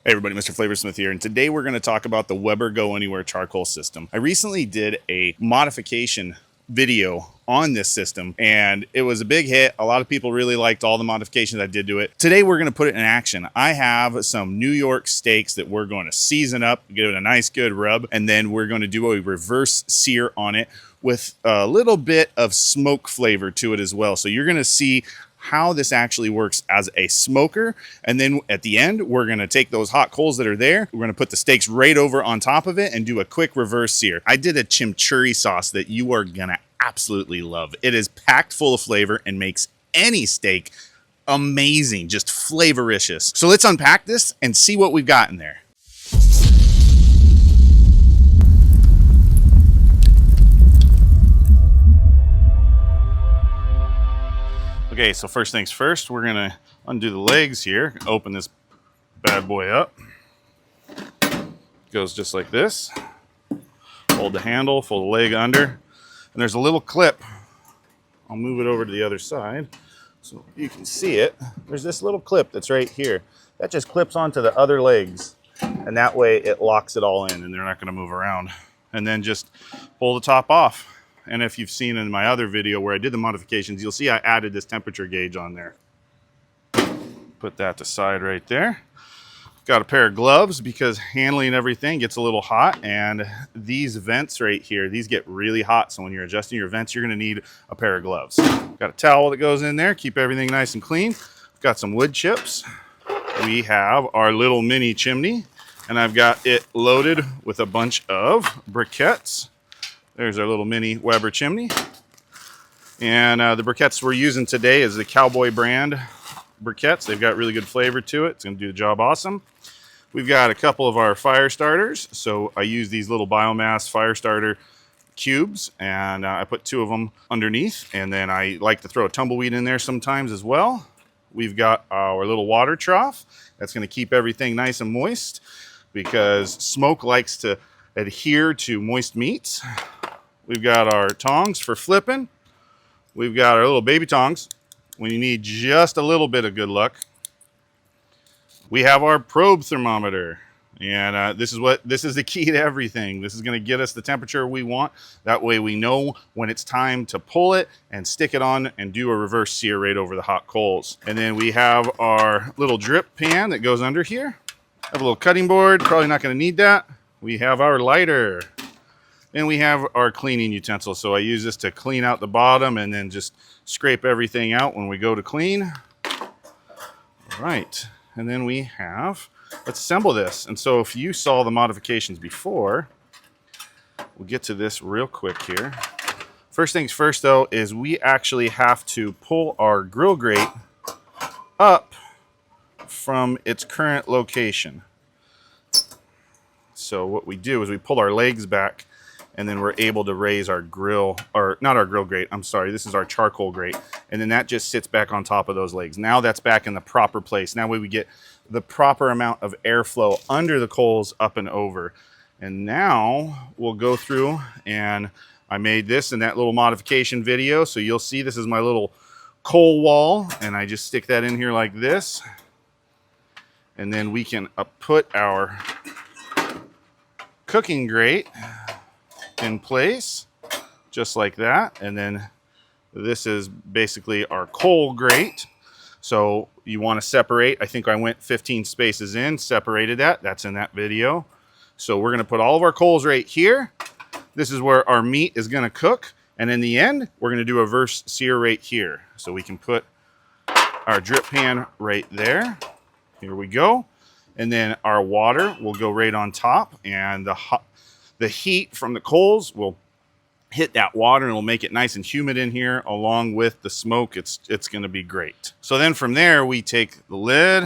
Hey everybody, MrFlavorsmith here, and today we're going to talk about the Weber Go Anywhere charcoal system. I recently did a modification video on this system and it was a big hit. A lot of people really liked all the modifications I did to it. Today we're going to put it in action. I have some New York steaks that we're going to season up, give it a nice good rub, and then we're going to do a reverse sear on it with a little bit of smoke flavor to it as well. So you're going to see how this actually works as a smoker. And then at the end, we're gonna take those hot coals that are there, we're gonna put the steaks right over on top of it and do a quick reverse sear. I did a chimichurri sauce that you are gonna absolutely love. It is packed full of flavor and makes any steak amazing, just flavoricious. So let's unpack this and see what we've got in there. Okay, so first things first, we're gonna undo the legs here, open this bad boy up. Goes just like this. Hold the handle, fold the leg under, and there's a little clip. I'll move it over to the other side so you can see it. There's this little clip that's right here. That just clips onto the other legs, and that way it locks it all in and they're not gonna move around. And then just pull the top off. And if you've seen in my other video where I did the modifications, you'll see I added this temperature gauge on there. Put that aside right there. Got a pair of gloves because handling everything gets a little hot, and these vents right here, these get really hot. So when you're adjusting your vents, you're gonna need a pair of gloves. Got a towel that goes in there, keep everything nice and clean. Got some wood chips. We have our little mini chimney, and I've got it loaded with a bunch of briquettes. There's our little mini Weber chimney. And the briquettes we're using today is the Cowboy brand briquettes. They've got really good flavor to it. It's gonna do the job awesome. We've got a couple of our fire starters. So I use these little biomass fire starter cubes, and I put 2 of them underneath. And then I like to throw a tumbleweed in there sometimes as well. We've got our little water trough. That's gonna keep everything nice and moist because smoke likes to adhere to moist meats. We've got our tongs for flipping. We've got our little baby tongs when you need just a little bit of good luck. We have our probe thermometer, and this is the key to everything. This is going to get us the temperature we want. That way we know when it's time to pull it and stick it on and do a reverse sear right over the hot coals. And then we have our little drip pan that goes under here. Have a little cutting board, probably not going to need that. We have our lighter. And we have our cleaning utensil. So I use this to clean out the bottom and then just scrape everything out when we go to clean. All right, and then we have, let's assemble this. And so if you saw the modifications before, we'll get to this real quick here. First things first though, is we actually have to pull our grill grate up from its current location. So what we do is we pull our legs back, and then we're able to raise our grill, or not our grill grate, I'm sorry, this is our charcoal grate. And then that just sits back on top of those legs. Now that's back in the proper place. Now we get the proper amount of airflow under the coals up and over. And now we'll go through, and I made this in that little modification video. So you'll see this is my little coal wall, and I just stick that in here like this. And then we can put our cooking grate in place just like that. And then this is basically our coal grate. So you want to separate. I think I went 15 spaces in, separated that. That's in that video. So we're going to put all of our coals right here. This is where our meat is going to cook. And in the end, we're going to do a reverse sear right here. So we can put our drip pan right there. Here we go. And then our water will go right on top, and the heat from the coals will hit that water and it'll make it nice and humid in here along with the smoke. It's going to be great. So then from there, we take the lid,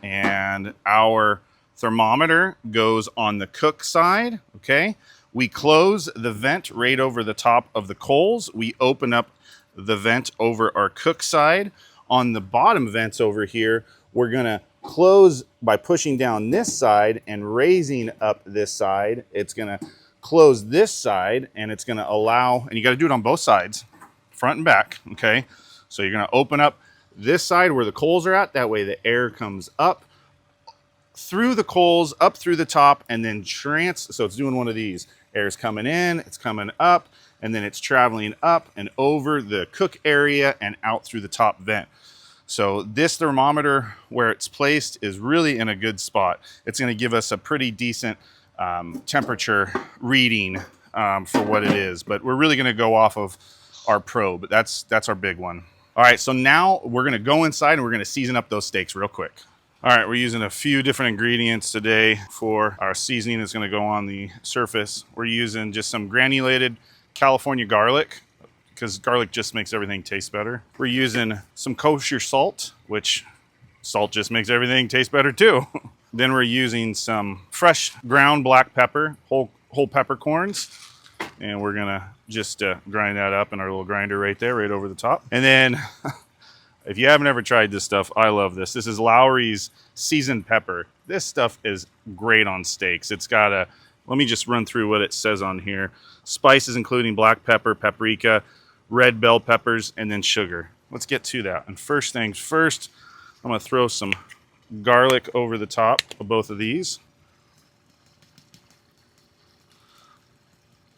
and our thermometer goes on the cook side, okay? We close the vent right over the top of the coals. We open up the vent over our cook side. On the bottom vents over here, we're gonna close by pushing down this side and raising up this side. It's gonna close this side, and it's gonna allow, and you gotta do it on both sides, front and back, okay? So you're gonna open up this side where the coals are at, that way the air comes up through the coals, up through the top, and then so it's doing one of these. Air's coming in, it's coming up, and then it's traveling up and over the cook area and out through the top vent. So this thermometer, where it's placed, is really in a good spot. It's going to give us a pretty decent temperature reading for what it is. But we're really going to go off of our probe. That's our big one. All right, so now we're going to go inside and we're going to season up those steaks real quick. All right, we're using a few different ingredients today for our seasoning that's going to go on the surface. We're using just some granulated California garlic, because garlic just makes everything taste better. We're using some kosher salt, which salt just makes everything taste better too. Then we're using some fresh ground black pepper, whole peppercorns, and we're gonna just grind that up in our little grinder right there, right over the top. And then if you haven't ever tried this stuff, I love this. This is Lowry's seasoned pepper. This stuff is great on steaks. It's got let me just run through what it says on here. Spices including black pepper, paprika, red bell peppers, and then sugar. Let's get to that. And first things first, I'm gonna throw some garlic over the top of both of these,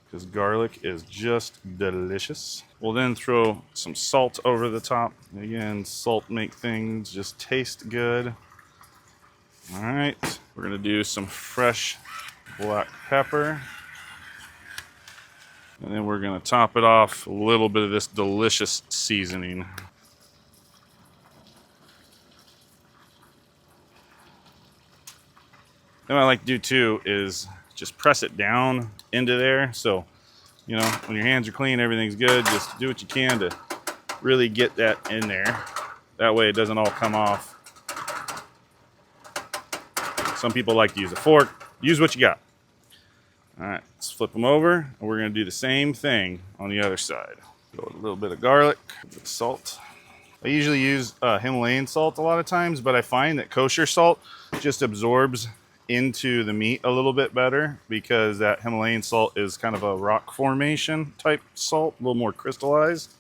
because garlic is just delicious. We'll then throw some salt over the top. Again, salt make things just taste good. All right, we're gonna do some fresh black pepper. And then we're gonna top it off a little bit of this delicious seasoning. Then what I like to do too is just press it down into there. So, you know, when your hands are clean, everything's good. Just do what you can to really get that in there. That way it doesn't all come off. Some people like to use a fork. Use what you got. All right, let's flip them over, and we're gonna do the same thing on the other side. Go with a little bit of garlic, a bit of salt. I usually use Himalayan salt a lot of times, but I find that kosher salt just absorbs into the meat a little bit better, because that Himalayan salt is kind of a rock formation type salt, a little more crystallized.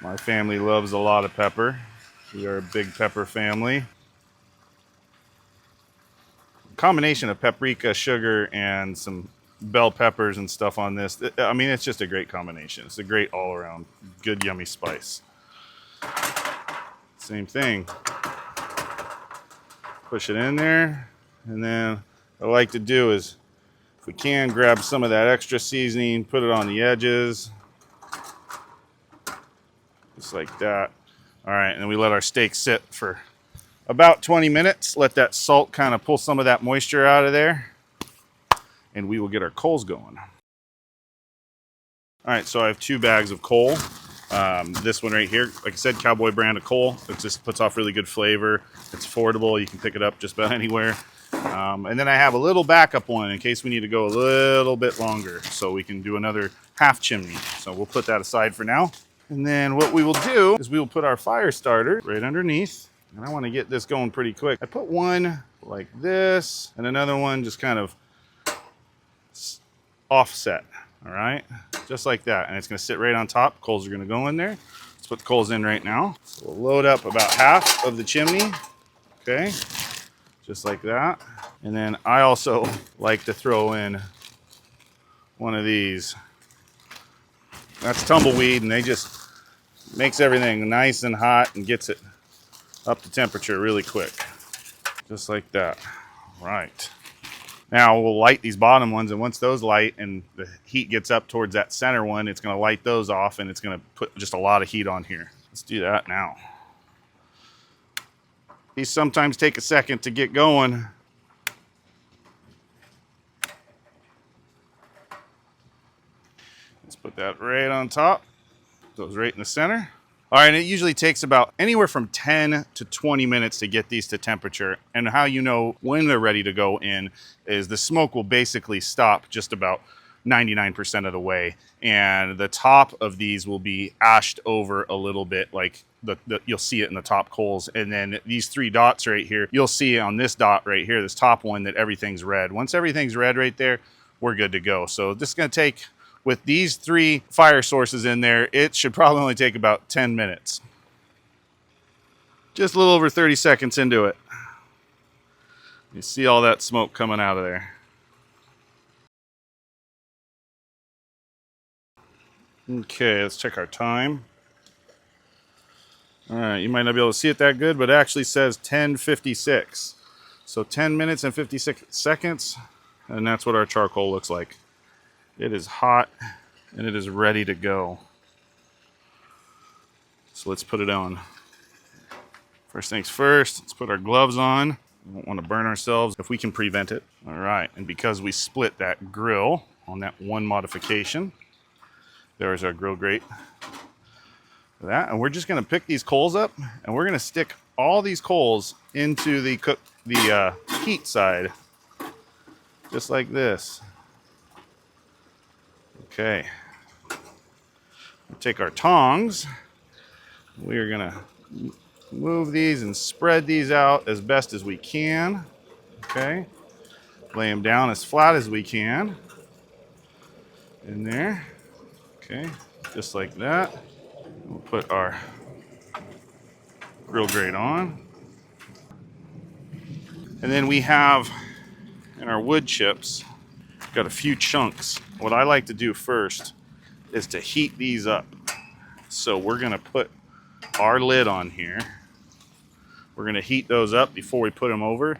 My family loves a lot of pepper. We are a big pepper family. Combination of paprika, sugar, and some bell peppers and stuff on this. I mean, it's just a great combination. It's a great all-around good, yummy spice. Same thing. Push it in there, and then what I like to do is, if we can, grab some of that extra seasoning, put it on the edges, just like that. All right, and then we let our steak sit for about 20 minutes. Let that salt kind of pull some of that moisture out of there, and we will get our coals going. All right, so I have 2 bags of coal. This one right here, like I said, Cowboy brand of coal. It just puts off really good flavor. It's affordable. You can pick it up just about anywhere. And then I have a little backup one in case we need to go a little bit longer, so we can do another half chimney. So we'll put that aside for now. And then what we will do is we will put our fire starter right underneath. And I want to get this going pretty quick. I put one like this and another one just kind of offset, all right? Just like that. And it's going to sit right on top. Coals are going to go in there. Let's put the coals in right now. So we'll load up about half of the chimney, okay? Just like that. And then I also like to throw in one of these. That's tumbleweed, and they just makes everything nice and hot and gets it up to temperature really quick. Just like that. Right. Now we'll light these bottom ones, and once those light and the heat gets up towards that center one, it's going to light those off, and it's going to put just a lot of heat on here. Let's do that now. These sometimes take a second to get going. Let's put that right on top. Goes right in the center. All right, and it usually takes about anywhere from 10 to 20 minutes to get these to temperature. And how you know when they're ready to go in is the smoke will basically stop just about 99% of the way. And the top of these will be ashed over a little bit, like you'll see it in the top coals. And then these 3 dots right here, you'll see on this dot right here, this top one, that everything's red. Once everything's red right there, we're good to go. So this is gonna take, with these 3 fire sources in there, it should probably only take about 10 minutes. Just a little over 30 seconds into it. You see all that smoke coming out of there. Okay, let's check our time. All right, you might not be able to see it that good, but it actually says 10:56. So 10 minutes and 56 seconds, and that's what our charcoal looks like. It is hot, and it is ready to go. So let's put it on. First things first, let's put our gloves on. We don't want to burn ourselves if we can prevent it. All right, and because we split that grill on that one modification, there's our grill grate. That, and we're just going to pick these coals up, and we're going to stick all these coals into the heat side, just like this. Okay. We'll take our tongs. We are going to move these and spread these out as best as we can. Okay. Lay them down as flat as we can. In there. Okay. Just like that. We'll put our grill grate on. And then we have in our wood chips, got a few chunks. What I like to do first is to heat these up. So we're gonna put our lid on here. We're gonna heat those up before we put them over.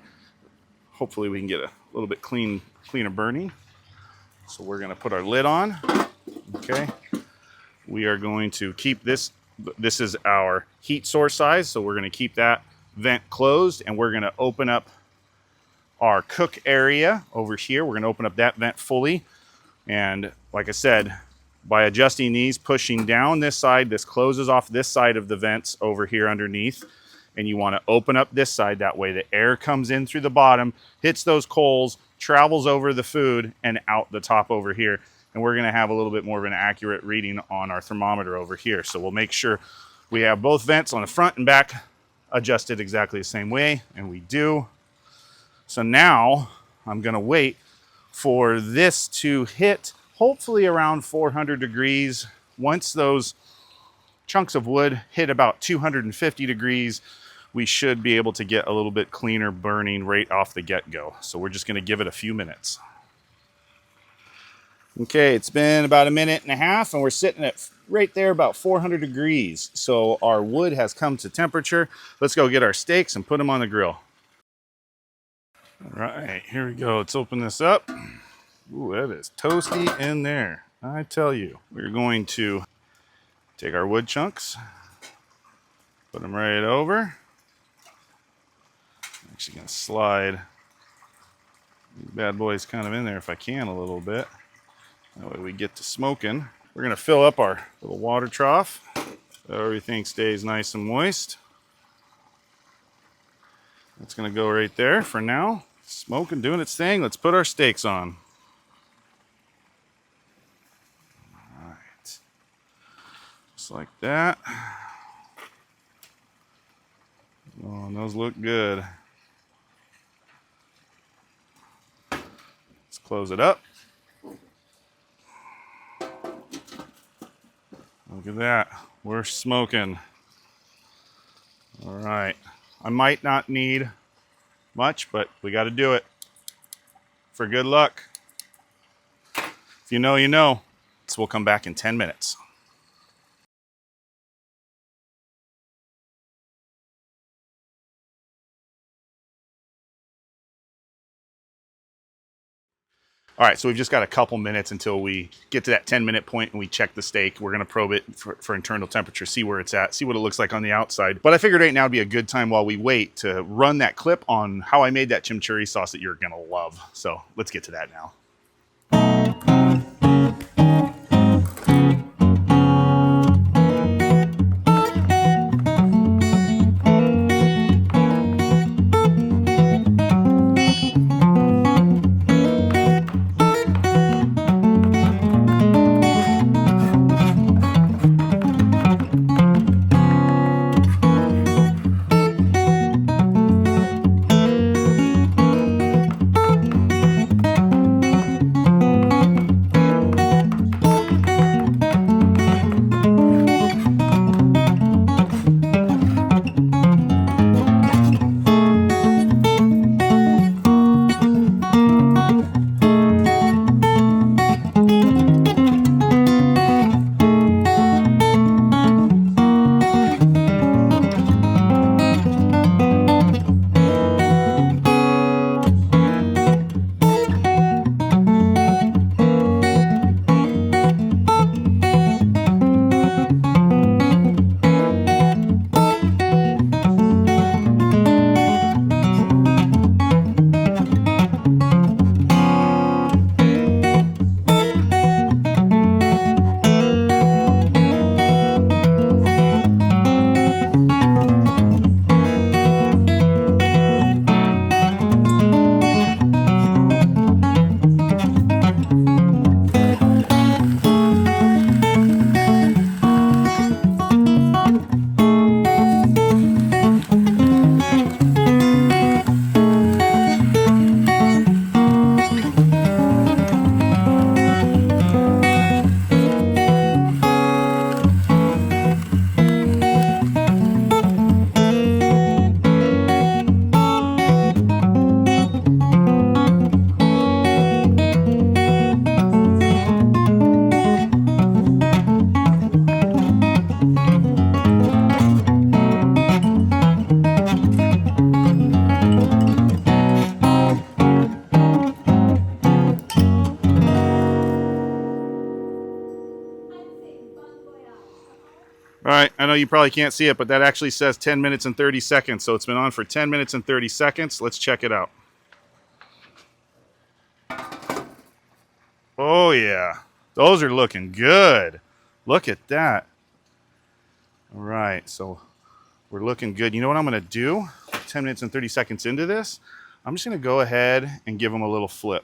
Hopefully we can get a little bit cleaner burning. So we're gonna put our lid on, okay? We are going to keep this is our heat source size, so we're going to keep that vent closed, and we're going to open up our cook area over here. We're going to open up that vent fully, and like I said, by adjusting these, pushing down this side, this closes off this side of the vents over here underneath, and you want to open up this side. That way the air comes in through the bottom, hits those coals, travels over the food, and out the top over here. And we're going to have a little bit more of an accurate reading on our thermometer over here. So we'll make sure we have both vents on the front and back adjusted exactly the same way, and we do. So now I'm going to wait for this to hit hopefully around 400 degrees. Once those chunks of wood hit about 250 degrees, we should be able to get a little bit cleaner burning right off the get-go. So we're just going to give it a few minutes. Okay, it's been about a minute and a half, and we're sitting at right there about 400 degrees. So our wood has come to temperature. Let's go get our steaks and put them on the grill. All right, here we go. Let's open this up. Ooh, that is toasty in there. I tell you, we're going to take our wood chunks, put them right over. I'm actually going to slide these bad boys kind of in there if I can a little bit. That way we get to smoking. We're going to fill up our little water trough so everything stays nice and moist. That's going to go right there for now. Smoking, doing its thing. Let's put our steaks on. All right. Just like that. Oh, and those look good. Let's close it up. Look at that. We're smoking. All right. I might not need much, but we got to do it for good luck. If you know, you know. So we'll come back in 10 minutes. All right, so we've just got a couple minutes until we get to that 10-minute point and we check the steak. We're going to probe it for internal temperature, see where it's at, see what it looks like on the outside. But I figured right now would be a good time while we wait to run that clip on how I made that chimichurri sauce that you're going to love. So let's get to that now. I know you probably can't see it, but that actually says 10 minutes and 30 seconds. So it's been on for 10 minutes and 30 seconds. Let's check it out. Oh, yeah. Those are looking good. Look at that. All right, so we're looking good. You know what I'm going to do? 10 minutes and 30 seconds into this, I'm just going to go ahead and give them a little flip.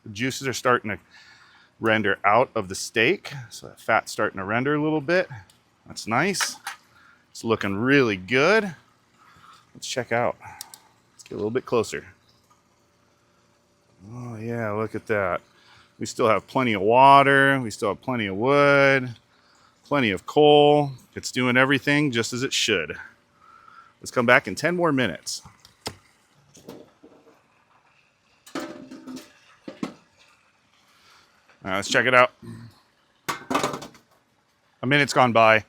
The juices are starting to render out of the steak, so that fat's starting to render a little bit. That's nice. It's looking really good. Let's check out. Let's get a little bit closer. Oh yeah, look at that. We still have plenty of water. We still have plenty of wood, plenty of coal. It's doing everything just as it should. Let's come back in 10 more minutes. All right, let's check it out. A minute's gone by.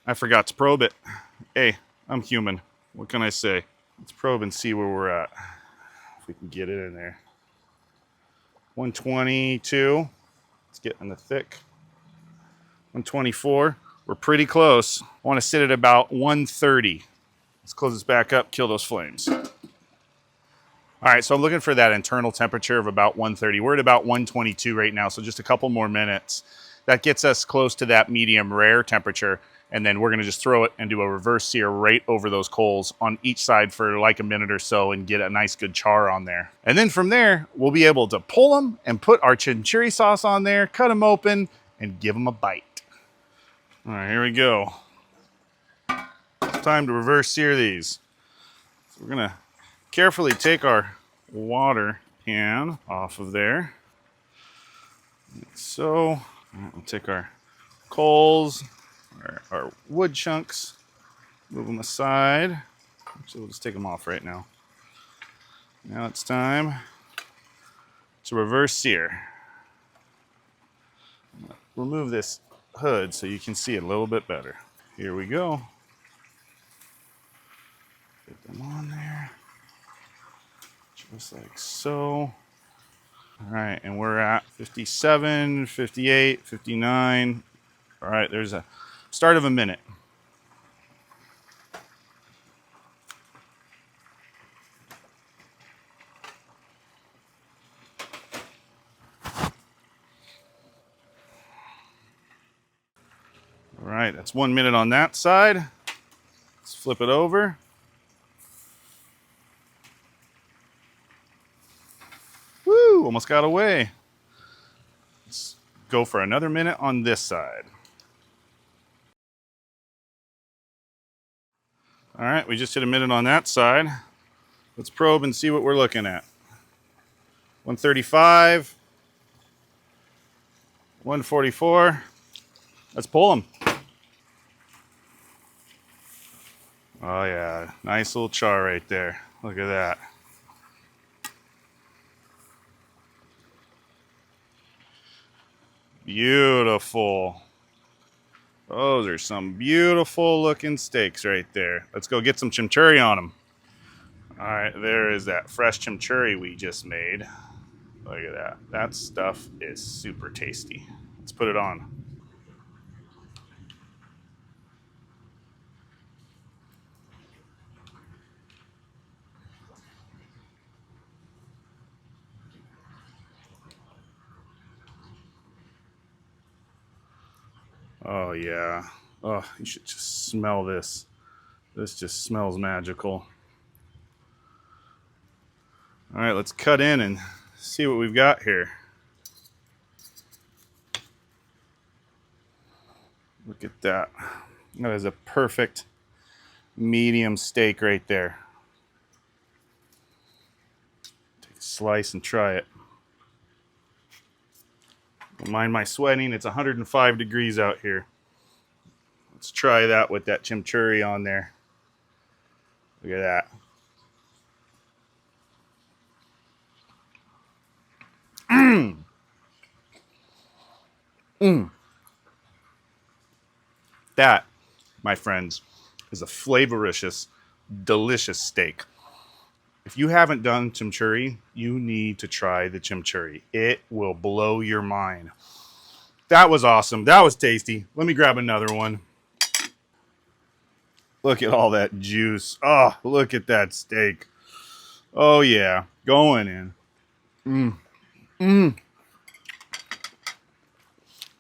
I forgot to probe it. Hey, I'm human. What can I say? Let's probe and see where we're at. If we can get it in there. 122. Let's get in the thick. 124. We're pretty close. I want to sit at about 130. Let's close this back up, kill those flames. All right, so I'm looking for that internal temperature of about 130. We're at about 122 right now, so just a couple more minutes. That gets us close to that medium rare temperature, and then we're gonna just throw it and do a reverse sear right over those coals on each side for like a minute or so and get a nice good char on there. And then from there, we'll be able to pull them and put our chimichurri sauce on there, cut them open, and give them a bite. All right, here we go. It's time to reverse sear these. So we're gonna carefully take our water pan off of there. Like so. We'll take our coals, our wood chunks, move them aside. Actually, we'll just take them off right now. Now it's time to reverse sear. Remove this hood so you can see it a little bit better. Here we go. Get them on there, just like so. All right, and we're at 57, 58, 59. All right, there's a start of a minute. All right, that's 1 minute on that side. Let's flip it over. Woo, almost got away. Let's go for another minute on this side. All right, we just hit a minute on that side. Let's probe and see what we're looking at. 135, 144. Let's pull them. Oh yeah, nice little char right there. Look at that. Beautiful. Those are some beautiful looking steaks right there. Let's go get some chimichurri on them. All right, there is that fresh chimichurri we just made. Look at that. That stuff is super tasty. Let's put it on. Oh yeah. Oh, you should just smell this. This just smells magical. All right, let's cut in and see what we've got here. Look at that. That is a perfect medium steak right there. Take a slice and try it. Don't mind my sweating, it's 105 degrees out here. Let's try that with that chimichurri on there. Look at that. Mmm. Mmm. That, my friends, is a flavoricious, delicious steak. If you haven't done chimichurri, you need to try the chimichurri. It will blow your mind. That was awesome. That was tasty. Let me grab another one. Look at all that juice. Oh, look at that steak. Oh, yeah. Going in.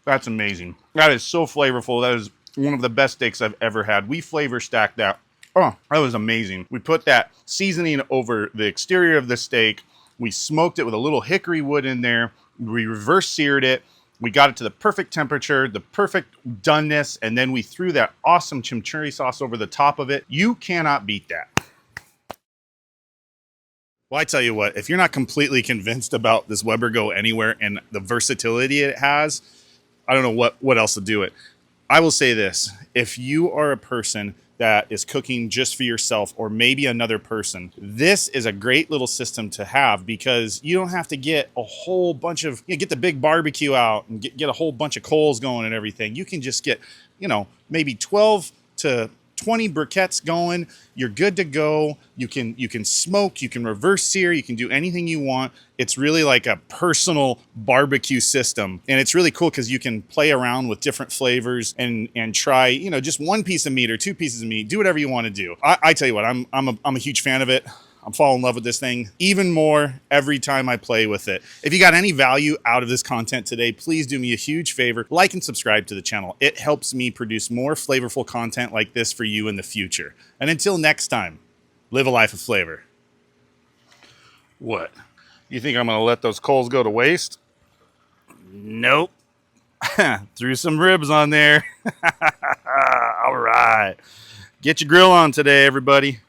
That's amazing. That is so flavorful. That is one of the best steaks I've ever had. We flavor stacked that. Oh, that was amazing. We put that seasoning over the exterior of the steak. We smoked it with a little hickory wood in there. We reverse seared it. We got it to the perfect temperature, the perfect doneness, and then we threw that awesome chimichurri sauce over the top of it. You cannot beat that. Well, I tell you what, if you're not completely convinced about this Weber Go Anywhere and the versatility it has, I don't know what else to do it. I will say this. If you are a person that is cooking just for yourself or maybe another person, this is a great little system to have because you don't have to get a whole bunch of, get the big barbecue out and get a whole bunch of coals going and everything. You can just get, maybe 12 to 20 briquettes going. You're good to go. You can smoke, you can reverse sear, you can do anything you want. It's really like a personal barbecue system. And it's really cool because you can play around with different flavors and try, just one piece of meat or two pieces of meat. Do whatever you want to do. I tell you what, I'm a huge fan of it. I'm falling in love with this thing even more every time I play with it. If you got any value out of this content today, please do me a huge favor. Like and subscribe to the channel. It helps me produce more flavorful content like this for you in the future. And until next time, live a life of flavor. What? You think I'm going to let those coals go to waste? Nope. Threw some ribs on there. All right. Get your grill on today, everybody.